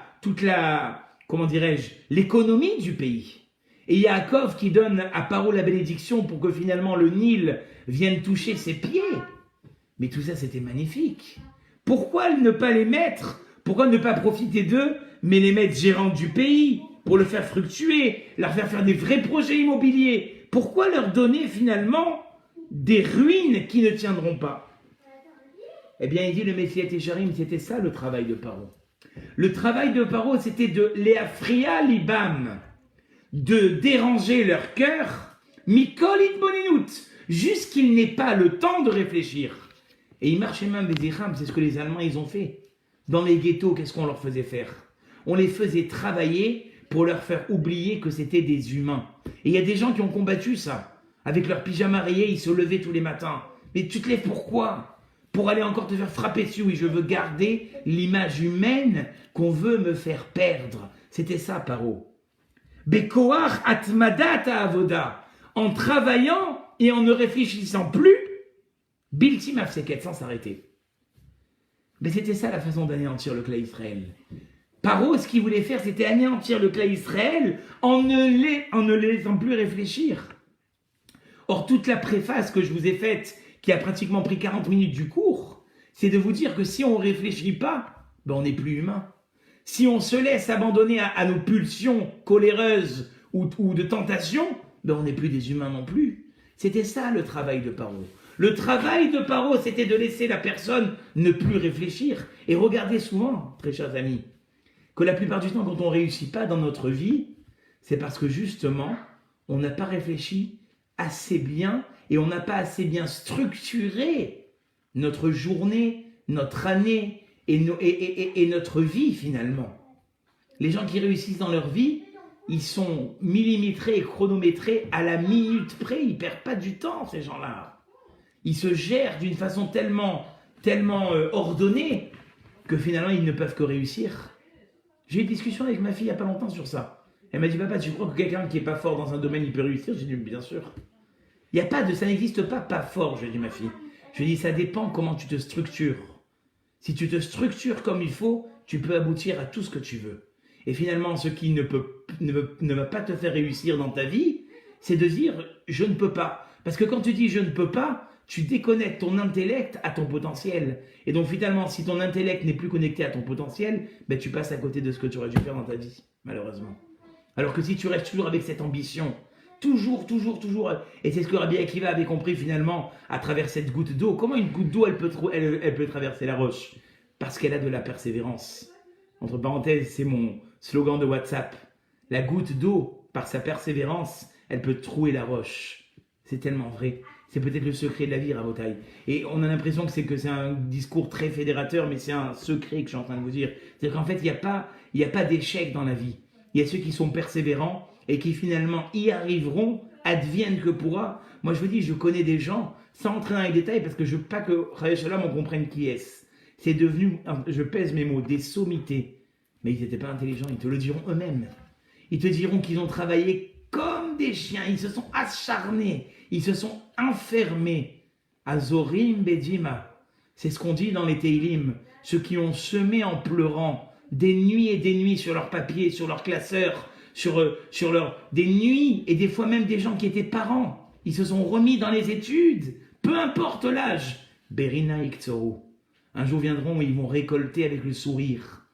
S1: comment dirais-je, l'économie du pays. Et Yaakov qui donne à Paro la bénédiction pour que finalement le Nil vienne toucher ses pieds. Mais tout ça c'était magnifique. Pourquoi ne pas les mettre? Pourquoi ne pas profiter d'eux, mais les mettre gérants du pays pour le faire fructuer, leur faire des vrais projets immobiliers? Pourquoi leur donner finalement des ruines qui ne tiendront pas? Eh bien, il dit le Messiah Técharim, c'était ça le travail de Paro. Le travail de Paro, c'était de Léafria Libam, de déranger leur cœur, Mikol Itbonenut, jusqu'il n'ait pas le temps de réfléchir. Et il marchait même Bézicham, c'est ce que les Allemands ils ont fait. Dans les ghettos, qu'est-ce qu'on leur faisait faire? On les faisait travailler pour leur faire oublier que c'était des humains. Et il y a des gens qui ont combattu ça. Avec leur pyjama rayé, ils se levaient tous les matins. Mais tu te lèves pourquoi? Pour aller encore te faire frapper dessus. Oui, je veux garder l'image humaine qu'on veut me faire perdre. C'était ça, Paro. Bekoar atmadat avoda. En travaillant et en ne réfléchissant plus, Bilti mafseket, sans s'arrêter. Mais c'était ça la façon d'anéantir le clan Israël. Paro, ce qu'il voulait faire, c'était anéantir le clan Israël en ne les laissant plus réfléchir. Or, toute la préface que je vous ai faite, qui a pratiquement pris 40 minutes du cours, c'est de vous dire que si on ne réfléchit pas, ben on n'est plus humain. Si on se laisse abandonner à nos pulsions coléreuses ou de tentation, ben on n'est plus des humains non plus. C'était ça le travail de Paro. Le travail de Paro, c'était de laisser la personne ne plus réfléchir. Et regardez souvent, très chers amis, que la plupart du temps, quand on ne réussit pas dans notre vie, c'est parce que justement, on n'a pas réfléchi assez bien et on n'a pas assez bien structuré notre journée, notre année et notre vie finalement. Les gens qui réussissent dans leur vie, ils sont millimétrés et chronométrés à la minute près. Ils ne perdent pas du temps, ces gens-là. Ils se gèrent d'une façon tellement ordonnée que finalement, ils ne peuvent que réussir. J'ai eu une discussion avec ma fille il n'y a pas longtemps sur ça. Elle m'a dit, papa, tu crois que quelqu'un qui n'est pas fort dans un domaine, il peut réussir? J'ai dit, bien sûr. Il y a pas de, ça n'existe pas fort, je dis ma fille. Je dis, ça dépend comment tu te structures. Si tu te structures comme il faut, tu peux aboutir à tout ce que tu veux. Et finalement, ce qui ne va pas te faire réussir dans ta vie, c'est de dire, je ne peux pas. Parce que quand tu dis, je ne peux pas, tu déconnectes ton intellect à ton potentiel. Et donc finalement, si ton intellect n'est plus connecté à ton potentiel, ben, tu passes à côté de ce que tu aurais dû faire dans ta vie, malheureusement. Alors que si tu restes toujours avec cette ambition, toujours, et c'est ce que Rabbi Akiva avait compris finalement à travers cette goutte d'eau. Comment une goutte d'eau, elle peut traverser la roche? Parce qu'elle a de la persévérance. Entre parenthèses, c'est mon slogan de WhatsApp. La goutte d'eau, par sa persévérance, elle peut trouer la roche. C'est tellement vrai. C'est peut-être le secret de la vie, Rabotai. Et on a l'impression que c'est un discours très fédérateur, mais c'est un secret que je suis en train de vous dire. C'est-à-dire qu'en fait, il n'y a pas d'échec dans la vie. Il y a ceux qui sont persévérants et qui finalement y arriveront, advienne que pourra. Moi, je vous dis, je connais des gens, sans entrer dans les détails, parce que je veux pas que Chayei Shalom on comprenne qui est-ce. C'est devenu, je pèse mes mots, des sommités. Mais ils n'étaient pas intelligents, ils te le diront eux-mêmes. Ils te diront qu'ils ont travaillé comme des chiens, ils se sont acharnés, ils se sont enfermés. Azorim Bedima, c'est ce qu'on dit dans les Teilim, ceux qui ont semé en pleurant des nuits et des nuits sur leur papier, sur leur classeur, des nuits et des fois même des gens qui étaient parents. Ils se sont remis dans les études, peu importe l'âge. Berina Iktsoru. Un jour viendront où ils vont récolter avec le sourire.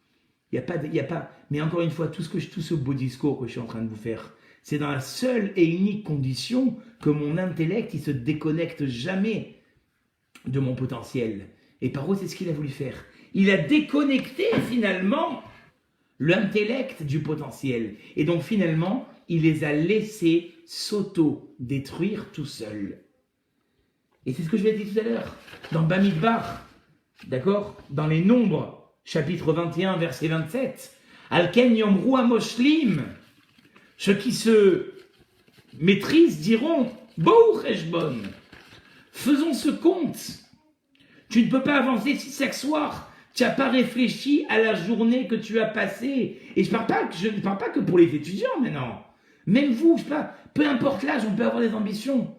S1: Il y a pas. Mais encore une fois, tout ce beau discours que je suis en train de vous faire, c'est dans la seule et unique condition que mon intellect, il se déconnecte jamais de mon potentiel. Et Paro, c'est ce qu'il a voulu faire. Il a déconnecté finalement l'intellect du potentiel. Et donc finalement, il les a laissés s'auto-détruire tout seuls. Et c'est ce que je vous ai dit tout à l'heure. Dans Bamidbar, d'accord? Dans les Nombres, chapitre 21, verset 27. Alken yomru amoshlim. Ceux qui se maîtrisent diront, Bou cheshbon. Faisons ce compte. Tu ne peux pas avancer si chaque soir, tu n'as pas réfléchi à la journée que tu as passée. Et je ne parle pas que pour les étudiants maintenant. Même vous, je sais pas, peu importe l'âge, on peut avoir des ambitions.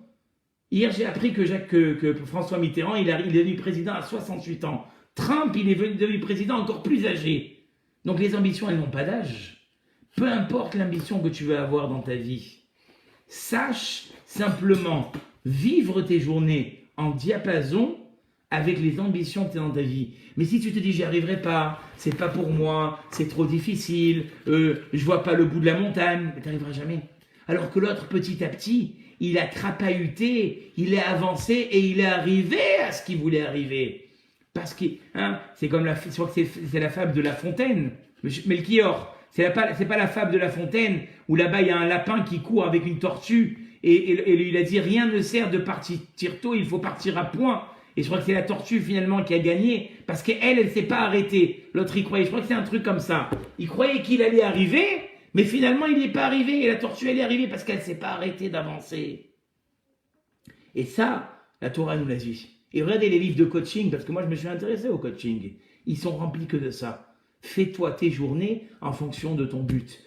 S1: Hier, j'ai appris que François Mitterrand, il est devenu président à 68 ans. Trump, il est devenu président encore plus âgé. Donc les ambitions, elles n'ont pas d'âge. Peu importe l'ambition que tu veux avoir dans ta vie. Sache simplement vivre tes journées en diapason avec les ambitions que tu as dans ta vie. Mais si tu te dis, j'y arriverai pas, c'est pas pour moi, c'est trop difficile, je vois pas le bout de la montagne, tu n'arriveras jamais. Alors que l'autre, petit à petit, il a crapahuté, il est avancé et il est arrivé à ce qu'il voulait arriver. Parce que, c'est comme je crois que c'est la fable de La Fontaine, Melchior. C'est pas la fable de La Fontaine où là-bas il y a un lapin qui court avec une tortue et il a dit rien ne sert de partir tôt, il faut partir à point. Et je crois que c'est la tortue finalement qui a gagné parce elle s'est pas arrêtée. L'autre y croyait, je crois que c'est un truc comme ça. Il croyait qu'il allait arriver, mais finalement il n'est pas arrivé et la tortue elle est arrivée parce qu'elle s'est pas arrêtée d'avancer. Et ça, la Torah nous l'a dit. Et regardez les livres de coaching, parce que moi je me suis intéressé au coaching. Ils sont remplis que de ça. Fais-toi tes journées en fonction de ton but.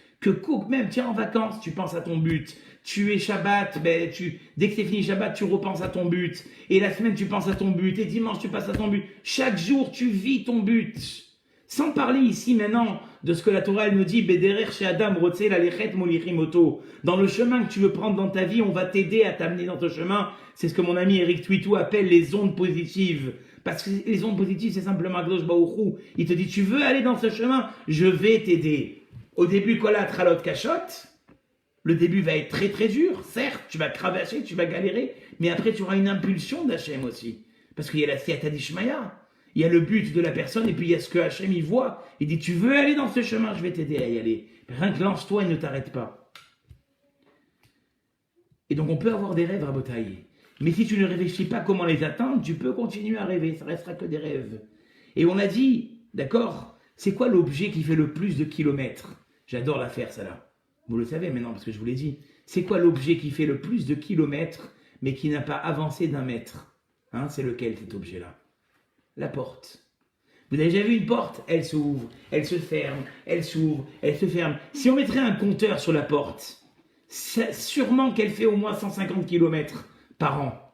S1: Même, tiens, en vacances, tu penses à ton but. Tu es Shabbat, dès que c'est fini Shabbat, tu repenses à ton but. Et la semaine, tu penses à ton but. Et dimanche, tu passes à ton but. Chaque jour, tu vis ton but. Sans parler ici maintenant de ce que la Torah elle nous dit, Bederer chez Adam, Rotse la lechet molichimoto. Dans le chemin que tu veux prendre dans ta vie, on va t'aider à t'amener dans ton chemin. C'est ce que mon ami Eric Twitou appelle les ondes positives. Parce que les ondes positives, c'est simplement Akadosh Baruch Hu. Il te dit, tu veux aller dans ce chemin, je vais t'aider. Au début, kola tralot kachot. Le début va être très très dur. Certes, tu vas cravacher, tu vas galérer. Mais après, tu auras une impulsion d'Hachem aussi. Parce qu'il y a la Siyata d'Ishmaya. Il y a le but de la personne et puis il y a ce que Hachem y voit. Il dit, tu veux aller dans ce chemin, je vais t'aider à y aller. Rien que lance-toi et ne t'arrête pas. Et donc on peut avoir des rêves, Rabotaï. Mais si tu ne réfléchis pas comment les atteindre, tu peux continuer à rêver. Ça restera que des rêves. Et on a dit, d'accord, c'est quoi l'objet qui fait le plus de kilomètres? J'adore la faire, ça là. Vous le savez maintenant parce que je vous l'ai dit. C'est quoi l'objet qui fait le plus de kilomètres mais qui n'a pas avancé d'un mètre? C'est lequel cet objet-là? La porte. Vous avez déjà vu une porte? Elle s'ouvre, elle se ferme, elle s'ouvre, elle se ferme. Si on mettrait un compteur sur la porte, sûrement qu'elle fait au moins 150 km par an.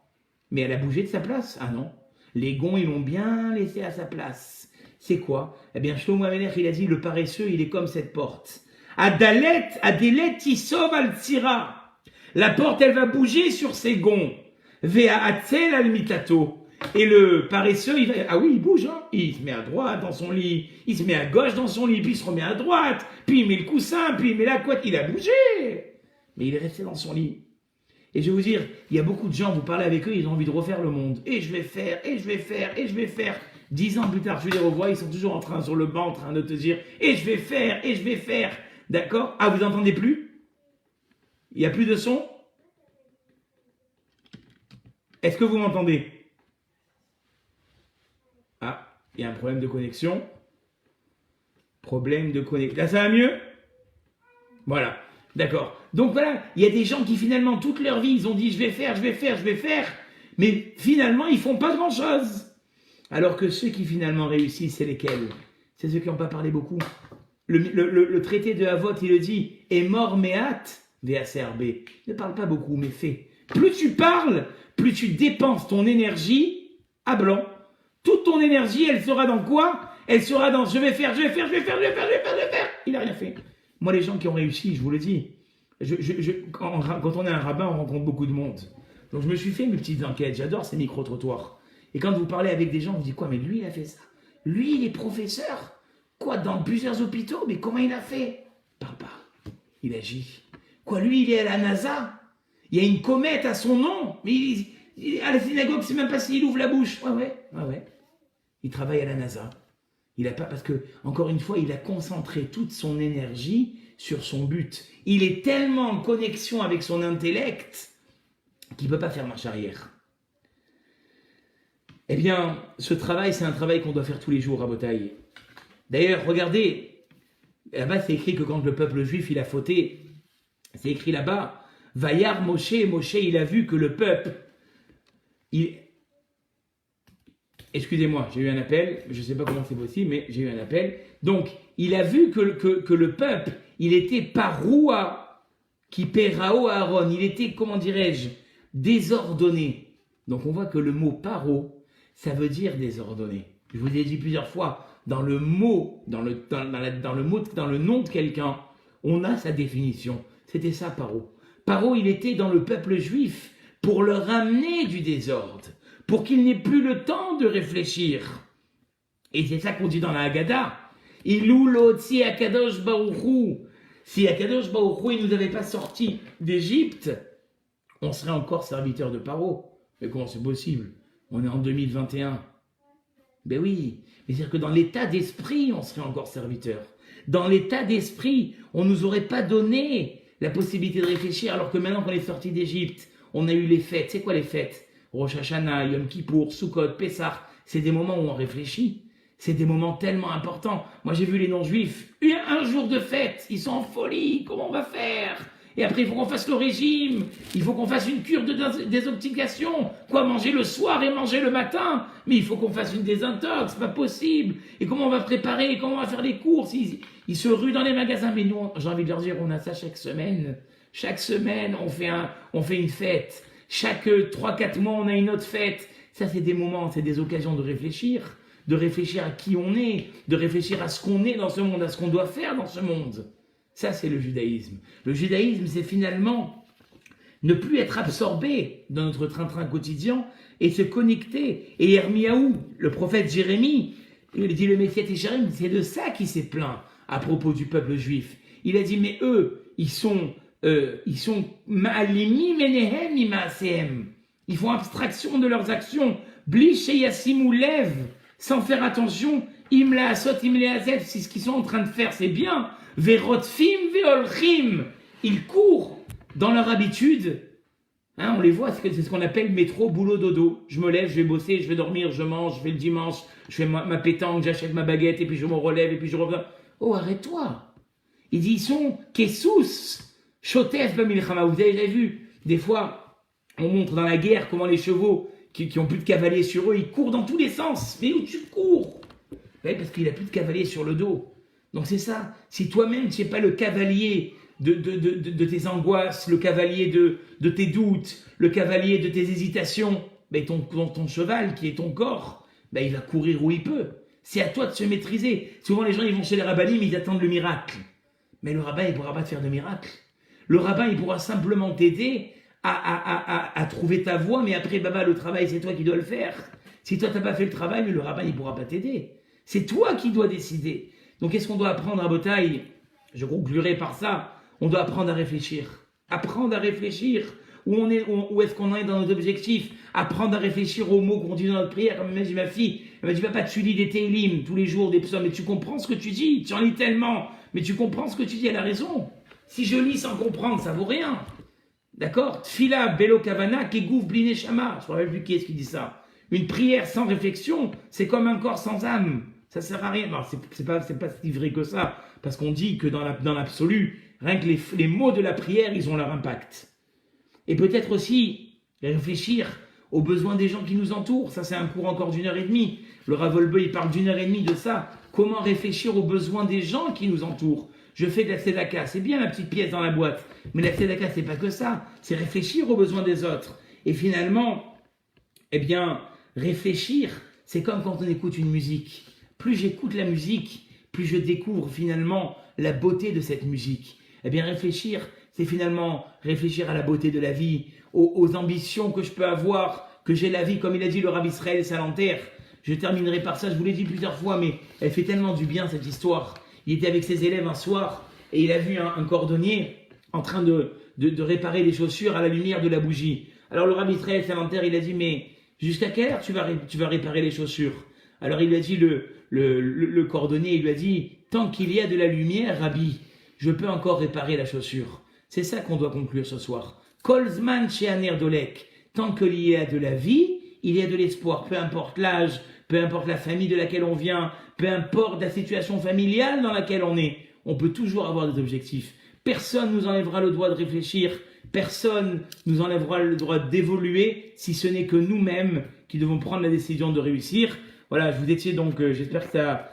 S1: Mais elle a bougé de sa place? Ah non. Les gonds, ils l'ont bien laissé à sa place. C'est quoi? Eh bien, Shlomo Amelech, il a dit, le paresseux, il est comme cette porte. Adelet tisov al tsira. La porte, elle va bouger sur ses gonds. Vea atzel al mitato. Et le paresseux, il bouge, il se met à droite dans son lit, il se met à gauche dans son lit, puis il se remet à droite, puis il met le coussin, puis il met la couette, il a bougé. Mais il est resté dans son lit. Et je vais vous dire, il y a beaucoup de gens, vous parlez avec eux, ils ont envie de refaire le monde. Et je vais faire, et je vais faire, et je vais faire. 10 ans plus tard, je les revois, ils sont toujours en train, sur le banc, en train de te dire, et je vais faire, et je vais faire. D'accord? Ah, vous n'entendez plus? Il n'y a plus de son? Est-ce que vous m'entendez? Ah, il y a un problème de connexion. Problème de connexion. Là, ça va mieux? Voilà. D'accord. Donc voilà, il y a des gens qui finalement, toute leur vie, ils ont dit, je vais faire, je vais faire, je vais faire. Mais finalement, ils font pas grand-chose. Alors que ceux qui finalement réussissent, c'est lesquels? C'est ceux qui n'ont pas parlé beaucoup. Le traité de Havot, il le dit, est mort meat, VACRB. Ne parle pas beaucoup, mais fais. Plus tu parles, plus tu dépenses ton énergie à blanc. Toute ton énergie, elle sera dans quoi? Elle sera dans je vais faire, je vais faire, je vais faire, je vais faire, je vais faire, je vais faire. Il n'a rien fait. Moi, les gens qui ont réussi, je vous le dis, quand on est un rabbin, on rencontre beaucoup de monde. Donc, je me suis fait mes petites enquêtes. J'adore ces micro-trottoirs. Et quand vous parlez avec des gens, vous dites quoi? Mais lui, il a fait ça. Lui, il est professeur. Quoi? Dans plusieurs hôpitaux? Mais comment il a fait? Il parle pas. Il agit. Quoi? Lui, il est à la NASA. Il y a une comète à son nom. Mais à la synagogue, c'est même pas s'il ouvre la bouche. Ouais. Il travaille à la NASA. Il a pas, parce que, encore une fois, il a concentré toute son énergie sur son but. Il est tellement en connexion avec son intellect qu'il ne peut pas faire marche arrière. Eh bien, ce travail, c'est un travail qu'on doit faire tous les jours à Botaï. D'ailleurs, regardez, là-bas, c'est écrit que quand le peuple juif, il a fauté, c'est écrit là-bas, Vayar Moshe, il a vu que le peuple, excusez-moi, j'ai eu un appel, je ne sais pas comment c'est possible, mais j'ai eu un appel. Donc, il a vu que le peuple, il était paroua, qui perao Aaron, il était, comment dirais-je, désordonné. Donc, on voit que le mot paro, ça veut dire désordonné. Je vous ai dit plusieurs fois, dans le mot, dans le nom de quelqu'un, on a sa définition. C'était ça, paro. Paro, il était dans le peuple juif pour leur amener du désordre, pour qu'il n'ait plus le temps de réfléchir. Et c'est ça qu'on dit dans la Haggadah. Ilou l'otzi akadosh baruchu. Si Akadosh baruchu il nous avait pas sortis d'Égypte, on serait encore serviteur de Paro. Mais comment c'est possible? On est en 2021. Ben oui, mais c'est-à-dire que dans l'état d'esprit, on serait encore serviteur. Dans l'état d'esprit, on ne nous aurait pas donné la possibilité de réfléchir, alors que maintenant qu'on est sorti d'Égypte, on a eu les fêtes. C'est quoi les fêtes? Rosh Hashanah, Yom Kippour, Sukkot, Pessah. C'est des moments où on réfléchit. C'est des moments tellement importants. Moi, j'ai vu les non-juifs. Un jour de fête, ils sont en folie. Comment on va faire? Et après, il faut qu'on fasse le régime. Il faut qu'on fasse une cure de désintoxication. Quoi, manger le soir et manger le matin? Mais il faut qu'on fasse une désintox. C'est pas possible. Et comment on va préparer? Comment on va faire les courses? Ils se ruent dans les magasins. Mais nous, j'ai envie de leur dire, on a ça chaque semaine. Chaque semaine, on fait une fête. Chaque 3-4 mois, on a une autre fête. Ça, c'est des moments, c'est des occasions de réfléchir à qui on est, de réfléchir à ce qu'on est dans ce monde, à ce qu'on doit faire dans ce monde. Ça, c'est le judaïsme. Le judaïsme, c'est finalement ne plus être absorbé dans notre train-train quotidien et se connecter. Et Hermiaou, le prophète Jérémie, il dit le Messiah Jérémie, c'est de ça qu'il s'est plaint à propos du peuple juif. Il a dit, mais eux, ils sont ma'alimi menehem ima'asehem. Ils font abstraction de leurs actions. Bli sheyasimou lev, sans faire attention. Imla asot, imla azef, si ce qu'ils sont en train de faire, c'est bien. Verotfim veolchim. Ils courent dans leur habitude. Hein, on les voit, c'est ce qu'on appelle métro, boulot, dodo. Je me lève, je vais bosser, je vais dormir, je mange, je fais le dimanche, je fais ma pétanque, j'achète ma baguette, et puis je me relève, et puis je reviens. Oh, arrête-toi. Il dit, ils sont kessous. Shotef b'milchama, vous avez déjà vu, des fois, on montre dans la guerre comment les chevaux qui ont plus de cavaliers sur eux, ils courent dans tous les sens. Mais où tu cours? Oui, parce qu'il a plus de cavaliers sur le dos. Donc c'est ça. Si toi-même tu n'es pas le cavalier de tes angoisses, le cavalier de tes doutes, le cavalier de tes hésitations, ben ton cheval qui est ton corps, ben il va courir où il peut. C'est à toi de se maîtriser. Souvent les gens ils vont chez les rabbinim, ils attendent le miracle. Mais le rabbin il ne pourra pas te faire de miracle. Le rabbin, il pourra simplement t'aider à trouver ta voie, mais après, baba, le travail, c'est toi qui dois le faire. Si toi, tu n'as pas fait le travail, le rabbin, il ne pourra pas t'aider. C'est toi qui dois décider. Donc, qu'est-ce qu'on doit apprendre à Botaï? Je conclurai par ça. On doit apprendre à réfléchir. Apprendre à réfléchir. Où est-ce qu'on en est dans nos objectifs? Apprendre à réfléchir aux mots qu'on dit dans notre prière. Comme m'a dit ma fille, elle m'a dit, papa, tu lis des télim tous les jours, des psaumes, mais tu comprends ce que tu dis. Tu en lis tellement, mais tu comprends ce que tu dis. Elle a raison. Si je lis sans comprendre, ça vaut rien. D'accord? Tfila, Belo Kavana, Kegouf, Bliné Shama. Je ne me rappelle plus qui est-ce qui dit ça. Une prière sans réflexion, c'est comme un corps sans âme. Ça ne sert à rien. Non, c'est pas si vrai que ça. Parce qu'on dit que dans l'absolu, rien que les mots de la prière, ils ont leur impact. Et peut-être aussi réfléchir aux besoins des gens qui nous entourent. Ça, c'est un cours encore d'1h30. Le Rav Wolbe, il parle d'1h30 de ça. Comment réfléchir aux besoins des gens qui nous entourent? Je fais de la tzedaka, c'est bien la petite pièce dans la boîte, mais la tzedaka, c'est pas que ça, c'est réfléchir aux besoins des autres. Et finalement, eh bien, réfléchir, c'est comme quand on écoute une musique. Plus j'écoute la musique, plus je découvre finalement la beauté de cette musique. Eh bien, réfléchir, c'est finalement réfléchir à la beauté de la vie, aux ambitions que je peux avoir, que j'ai la vie, comme il a dit le Rav Israël Salanter. Je terminerai par ça, je vous l'ai dit plusieurs fois, mais elle fait tellement du bien cette histoire. Il était avec ses élèves un soir et il a vu un cordonnier en train de réparer les chaussures à la lumière de la bougie. Alors le Rav Israël Salanter, il a dit, mais jusqu'à quelle heure tu vas réparer les chaussures? Alors il lui a dit, le cordonnier, il lui a dit, tant qu'il y a de la lumière, Rabbi, je peux encore réparer la chaussure. C'est ça qu'on doit conclure ce soir. Kolzman Sheaner Dolek, tant qu'il y a de la vie, il y a de l'espoir, peu importe l'âge, peu importe la famille de laquelle on vient, peu importe la situation familiale dans laquelle on peut toujours avoir des objectifs. Personne nous enlèvera le droit de réfléchir, personne nous enlèvera le droit d'évoluer, si ce n'est que nous-mêmes qui devront prendre la décision de réussir. Voilà, je vous étiez donc, j'espère que ça